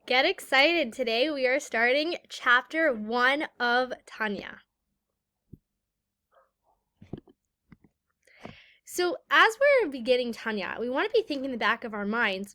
Get excited. Today we are starting chapter 1 of Tanya. So as we're beginning Tanya, we want to be thinking in the back of our minds,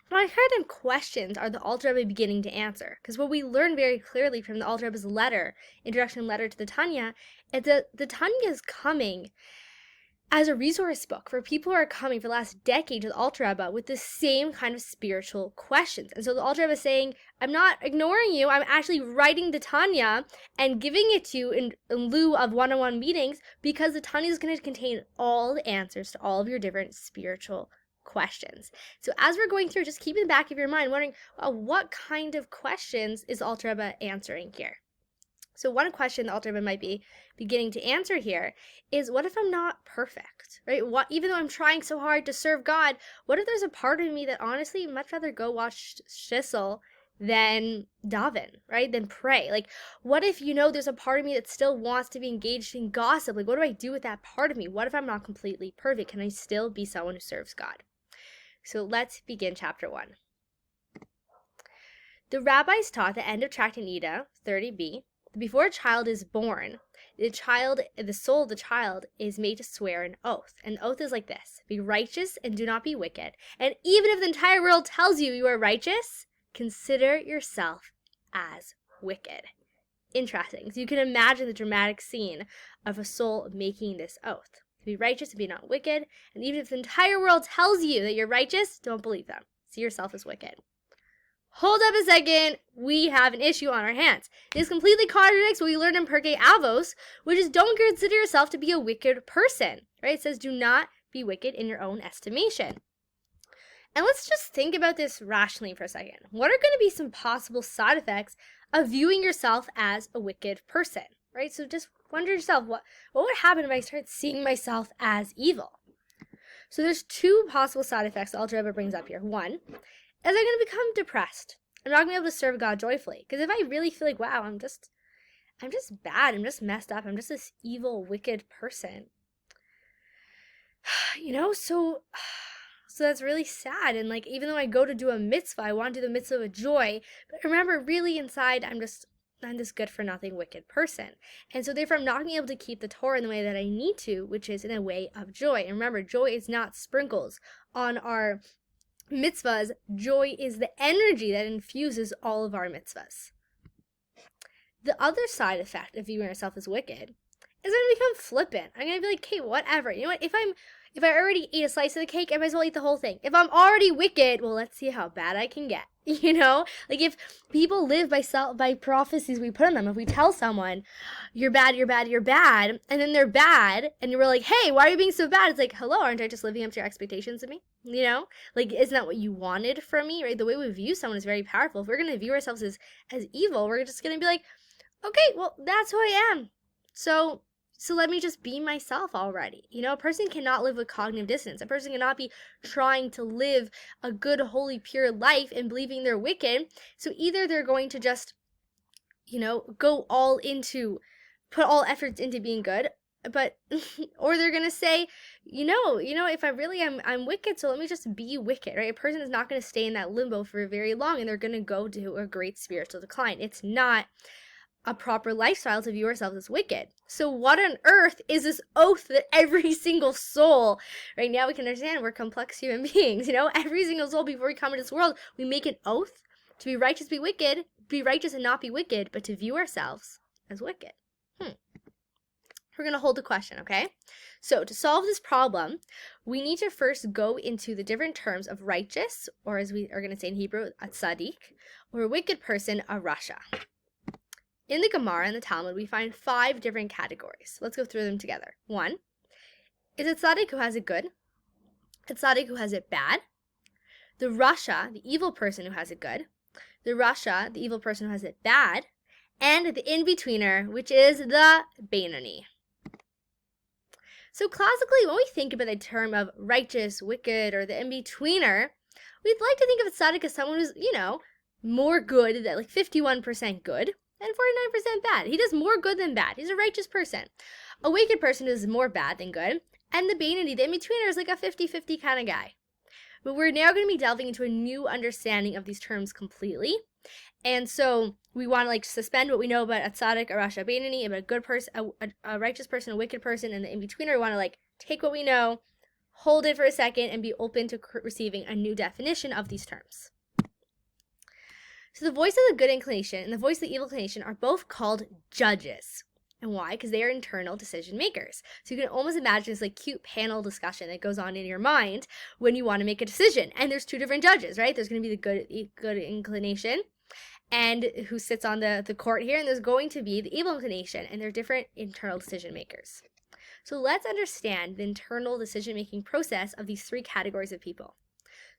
what kind of questions are the Alter Rebbe beginning to answer? Because what we learn very clearly from the Alter Rebbe's introduction letter to the Tanya, is that the Tanya is coming as a resource book for people who are coming for the last decade to the Alter Rebbe with the same kind of spiritual questions. And so the Alter Rebbe is saying, I'm not ignoring you, I'm actually writing the Tanya and giving it to you in lieu of one-on-one meetings, because the Tanya is going to contain all the answers to all of your different spiritual questions. So as we're going through, just keep in the back of your mind wondering, what kind of questions is the Alter Rebbe answering here? So one question the Alter Rebbe might be beginning to answer here is, what if I'm not perfect, right? Even though I'm trying so hard to serve God, what if there's a part of me that honestly much rather go watch Shissel than daven, right? Than pray. Like, what if, there's a part of me that still wants to be engaged in gossip? Like, what do I do with that part of me? What if I'm not completely perfect? Can I still be someone who serves God? So let's begin chapter 1. The rabbis taught at the end of Tractate Nida, 30b, before a child is born, the soul of the child is made to swear an oath. And the oath is like this: be righteous and do not be wicked. And even if the entire world tells you you are righteous, consider yourself as wicked. Interesting. So you can imagine the dramatic scene of a soul making this oath. Be righteous and be not wicked. And even if the entire world tells you that you're righteous, don't believe them. See yourself as wicked. Hold up a second, we have an issue on our hands. This completely contradicts what we learned in Pirkei Avos, which is don't consider yourself to be a wicked person, right? It says do not be wicked in your own estimation. And let's just think about this rationally for a second. What are going to be some possible side effects of viewing yourself as a wicked person, right? So just wonder yourself, what would happen if I start seeing myself as evil? So there's two possible side effects the Alter Rebbe brings up here. One, is I'm going to become depressed. I'm not going to be able to serve God joyfully. Because if I really feel like, wow, I'm just bad, I'm just messed up, I'm just this evil, wicked person. So that's really sad. And like, even though I go to do a mitzvah, I want to do the mitzvah with joy. But remember, really inside, I'm this good for nothing, wicked person. And so therefore, I'm not going to be able to keep the Torah in the way that I need to, which is in a way of joy. And remember, joy is not sprinkles on our mitzvahs. Joy is the energy that infuses all of our mitzvahs. The other side effect of viewing yourself as wicked is I'm going to become flippant. I'm going to be like, hey, whatever. You know what? If I already ate a slice of the cake, I might as well eat the whole thing. If I'm already wicked, well, let's see how bad I can get. Like if people live by prophecies we put on them, if we tell someone, you're bad, you're bad, you're bad, and then they're bad, and you're like, hey, why are you being so bad? It's like, hello, aren't I just living up to your expectations of me? Like, isn't that what you wanted from me, right? The way we view someone is very powerful. If we're going to view ourselves as evil, we're just going to be like, okay, well, that's who I am. So let me just be myself already. A person cannot live with cognitive dissonance. A person cannot be trying to live a good, holy, pure life and believing they're wicked. So either they're going to just, go all into, put all efforts into being good, but, or they're going to say, if I really am, I'm wicked, so let me just be wicked, right? A person is not going to stay in that limbo for very long, and they're going to go to a great spiritual decline. It's not a proper lifestyle to view ourselves as wicked. So what on earth is this oath that every single soul, right now we can understand we're complex human beings, every single soul before we come into this world, we make an oath to be righteous, be wicked, be righteous and not be wicked, but to view ourselves as wicked. We're going to hold the question, okay? So to solve this problem, we need to first go into the different terms of righteous, or as we are going to say in Hebrew, a tzaddik, or a wicked person, a rasha. In the Gemara and the Talmud, we find 5 different categories. Let's go through them together. 1 is a tzaddik who has it good, a tzaddik who has it bad, the rasha, the evil person who has it good, the rasha, the evil person who has it bad, and the in-betweener, which is the Beinoni. So classically, when we think about the term of righteous, wicked, or the in-betweener, we'd like to think of a tzaddik as someone who's, more good, that like 51% good, and 49% bad. He does more good than bad. He's a righteous person. A wicked person is more bad than good. And the Beinoni, the in-betweener, is like a 50-50 kind of guy. But we're now going to be delving into a new understanding of these terms completely. And so we want to like suspend what we know about a tzaddik, a rasha, a beinoni, about a good person, a righteous person, a wicked person, and the in-betweener. We want to like take what we know, hold it for a second, and be open to receiving a new definition of these terms. So the voice of the good inclination and the voice of the evil inclination are both called judges. And why? Because they are internal decision makers. So you can almost imagine this like cute panel discussion that goes on in your mind when you want to make a decision. And there's two different judges, right? There's going to be the good inclination and who sits on the court here, and there's going to be the evil inclination, and they're different internal decision makers. So let's understand the internal decision-making process of these three categories of people.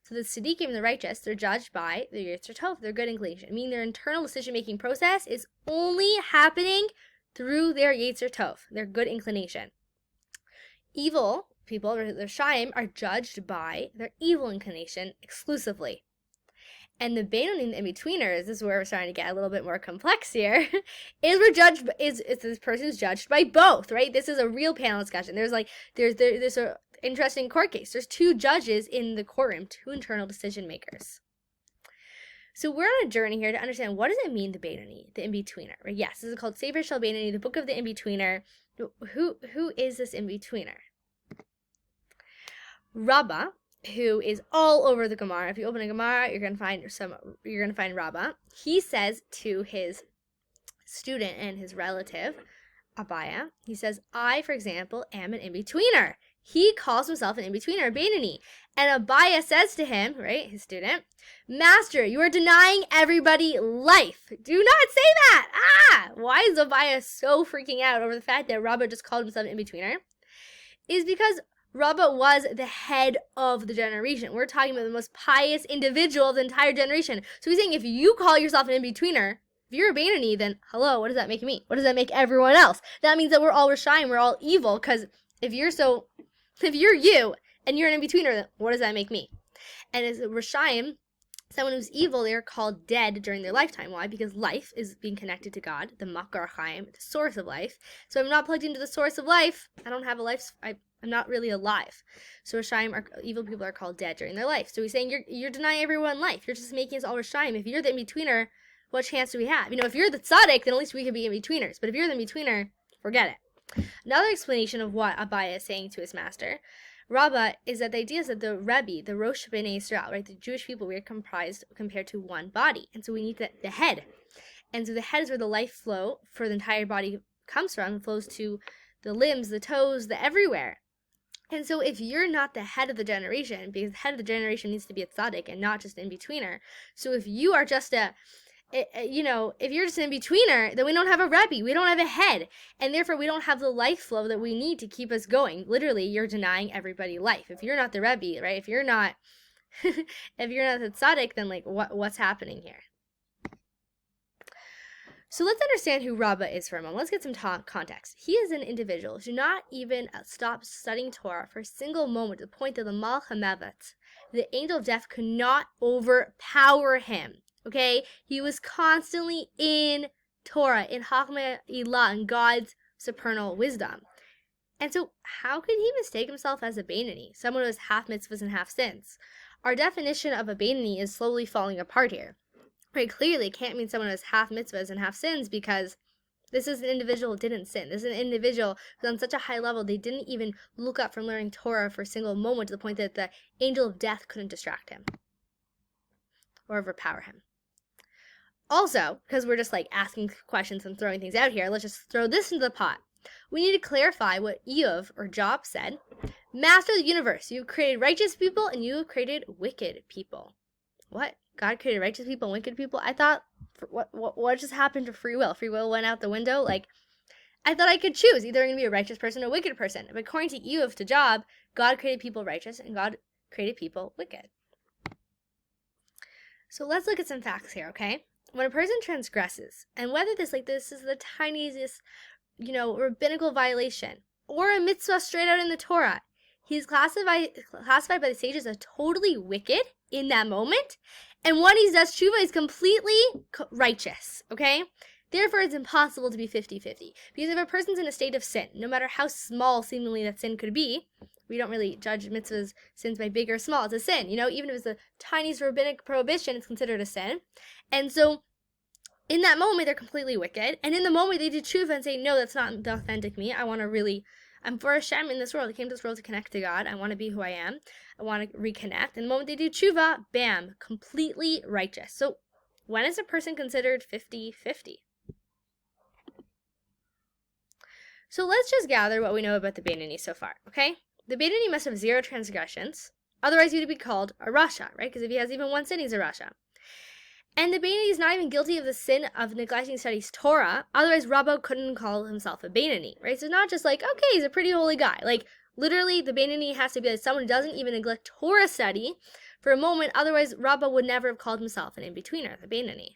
So the tzaddikim, the righteous, they're judged by their yetzer tov, their good inclination, meaning their internal decision-making process is only happening through their yetzer tov, their good inclination. Evil people, or the shaim, are judged by their evil inclination exclusively. And the beinoni and the in-betweeners, this is where we're starting to get a little bit more complex here, is this person's judged by both, right? This is a real panel discussion. There's a interesting court case. There's two judges in the courtroom, two internal decision makers. So we're on a journey here to understand, what does it mean, the beinoni, the in-betweener? Right? Yes, this is called Sefer Shel Beinoni, the book of the in-betweener. Who is this in-betweener? Rabbah, who is all over the Gemara. If you open a Gemara, you're gonna find Rabbah. He says to his student and his relative, Abaya, he says, I, for example, am an in-betweener. He calls himself an in-betweener, a beinoni. And Abaya says to him, right, his student, Master, you are denying everybody life. Do not say that. Why is Abaya so freaking out over the fact that Rabbah just called himself an in-betweener? Is because Rabbah was the head of the generation. We're talking about the most pious individual of the entire generation. So he's saying, if you call yourself an in-betweener, if you're a beinoni, then hello, what does that make me? What does that make everyone else? That means that we're all Rishayim, we're all evil, because if you're you and you're an in-betweener, then what does that make me? And as a Rishayim, someone who's evil, they are called dead during their lifetime. Why? Because life is being connected to God, the Makar Chaim, the source of life. So if I'm not plugged into the source of life, I don't have a life, I'm not really alive. So Rishayim, evil people, are called dead during their life. So he's saying, you're denying everyone life. You're just making us all Rishayim. If you're the in-betweener, what chance do we have? If you're the tzaddik, then at least we could be in-betweeners. But if you're the in-betweener, forget it. Another explanation of what Abaya is saying to his master, Rabbah, is that the idea is that the Rebbe, the Rosh B'nai Yisrael, right, the Jewish people, we are comprised compared to one body. And so we need the head. And so the head is where the life flow for the entire body comes from. It flows to the limbs, the toes, the everywhere. And so if you're not the head of the generation, because the head of the generation needs to be a tzaddik and not just an in-betweener. So if you are just if you're just an in-betweener, then we don't have a Rebbe, we don't have a head, and therefore we don't have the life flow that we need to keep us going. Literally, you're denying everybody life. If you're not the Rebbe, right, if you're not the tzaddik, then like what's happening here? So let's understand who Rabbah is for a moment. Let's get some context. He is an individual who did not even stop studying Torah for a single moment, to the point that the Malach HaMavet, the angel of death, could not overpower him. Okay, he was constantly in Torah, in Chachma Ilah, in God's supernal wisdom. And so how could he mistake himself as a beinoni, someone who has half mitzvahs and half sins? Our definition of a beinoni is slowly falling apart here. Right, clearly it can't mean someone who has half mitzvahs and half sins, because this is an individual who didn't sin. This is an individual who's on such a high level they didn't even look up from learning Torah for a single moment, to the point that the angel of death couldn't distract him or overpower him. Also, because we're just like asking questions and throwing things out here, let's just throw this into the pot. We need to clarify what Eov, or Job, said. Master of the universe, you have created righteous people and you have created wicked people. What? God created righteous people and wicked people? I thought, what just happened to free will? Free will went out the window? Like, I thought I could choose. Either I'm going to be a righteous person or a wicked person. But according to Eov, to Job, God created people righteous and God created people wicked. So let's look at some facts here, okay? When a person transgresses, and whether this is the tiniest, rabbinical violation, or a mitzvah straight out in the Torah, he's classified by the sages as totally wicked in that moment, and when he does tshuva, he's completely righteous, okay? Therefore, it's impossible to be 50-50, because if a person's in a state of sin, no matter how small seemingly that sin could be, we don't really judge mitzvahs, sins by big or small. It's a sin, you know, even if it's the tiniest rabbinic prohibition, it's considered a sin. And so in that moment, they're completely wicked. And in the moment, they do tshuva and say, no, that's not the authentic me. I'm for Hashem in this world. I came to this world to connect to God. I want to be who I am. I want to reconnect. And the moment they do tshuva, bam, completely righteous. So when is a person considered 50-50? So let's just gather what we know about the Beinoni so far, okay? The Beinoni must have 0 transgressions. Otherwise, he would be called a Rasha, right? Because if he has even 1 sin, he's a Rasha. And the Beinoni is not even guilty of the sin of neglecting to study Torah. Otherwise, Rabbo couldn't call himself a Beinoni, right? So not just like, okay, he's a pretty holy guy. Like, literally, the Beinoni has to be like someone who doesn't even neglect Torah study for a moment. Otherwise, Rabbo would never have called himself an in-betweener, the Beinoni.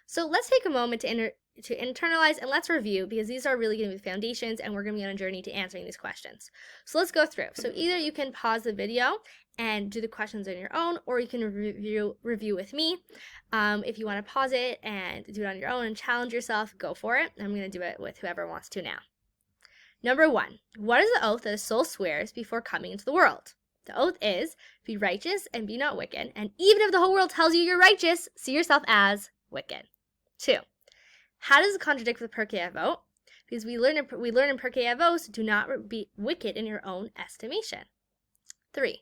So let's take a moment to internalize and let's review, because these are really going to be the foundations and we're going to be on a journey to answering these questions. So let's go through. So either you can pause the video and do the questions on your own, or you can review with me. If you want to pause it and do it on your own and challenge yourself, go for it. I'm going to do it with whoever wants to now. Number 1, what is the oath that a soul swears before coming into the world? The oath is, be righteous and be not wicked. And even if the whole world tells you you're righteous, see yourself as wicked. 2, how does it contradict with Pirkei Avot? Because we learn in Pirkei Avot, do not be wicked in your own estimation. 3,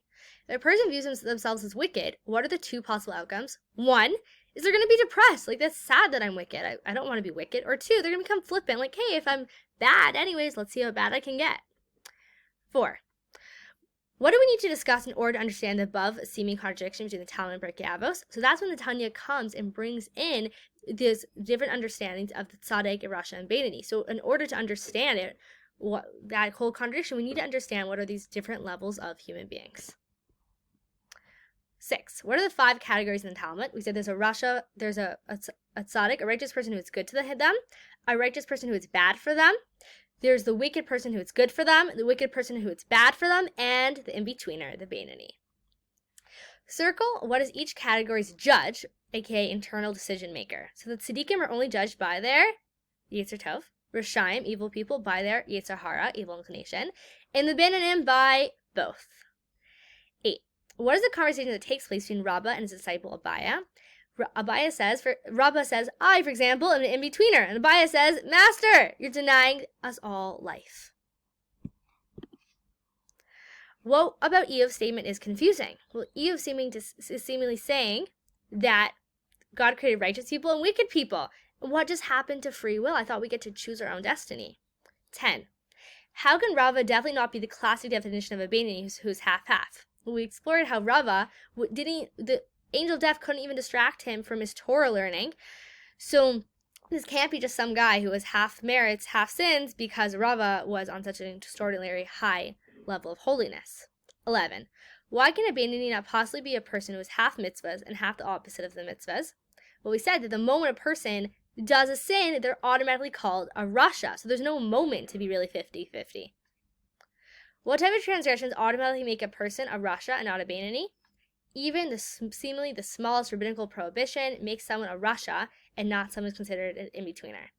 if a person views themselves as wicked, what are the 2 possible outcomes? 1, is they're going to be depressed. Like, that's sad that I'm wicked. I don't want to be wicked. Or 2, they're going to become flippant. Like, hey, if I'm bad anyways, let's see how bad I can get. 4, what do we need to discuss in order to understand the above seeming contradiction between the Talmud and Pirkei Avos? So that's when the Tanya comes and brings in these different understandings of the Tzaddik, Rasha, and Beinoni. So in order to understand it, that whole contradiction, we need to understand what are these different levels of human beings. 6, what are the 5 categories in the Talmud? We said there's a Rasha, there's a Tzaddik, a righteous person who is good to them, a righteous person who is bad for them, there's the wicked person who is good for them, the wicked person who is bad for them, and the in-betweener, the Beinoni. Circle what is each category's judge, aka internal decision maker. So the tzaddikim are only judged by their Yetzer Tov, Rishayim, evil people, by their Yetzer Hara, evil inclination, and the Beinonim by both. 8, what is the conversation that takes place between Rabbah and his disciple Abaya? Rabbah says, I, for example, am an in-betweener. And Abaya says, Master, you're denying us all life. What about Eov's statement is confusing? Well, Eov is seemingly saying that God created righteous people and wicked people. What just happened to free will? I thought we get to choose our own destiny. 10, how can Rava definitely not be the classic definition of a Beinoni who's half-half? Well, we explored how Rava, the angel of death couldn't even distract him from his Torah learning. So this can't be just some guy who was half merits, half sins, because Rava was on such an extraordinarily high level of holiness. 11, why can a Beinoni not possibly be a person who is half mitzvahs and half the opposite of the mitzvahs? Well, we said that the moment a person does a sin, they're automatically called a Rasha. So there's no moment to be really 50-50. What type of transgressions automatically make a person a Rasha and not a Beinoni? Even seemingly the smallest rabbinical prohibition makes someone a Rasha and not someone who's considered an in-betweener.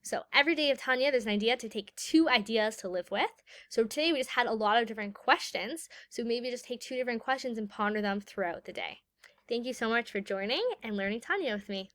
So every day of Tanya, there's an idea to take 2 ideas to live with. So today we just had a lot of different questions. So maybe just take 2 different questions and ponder them throughout the day. Thank you so much for joining and learning Tanya with me.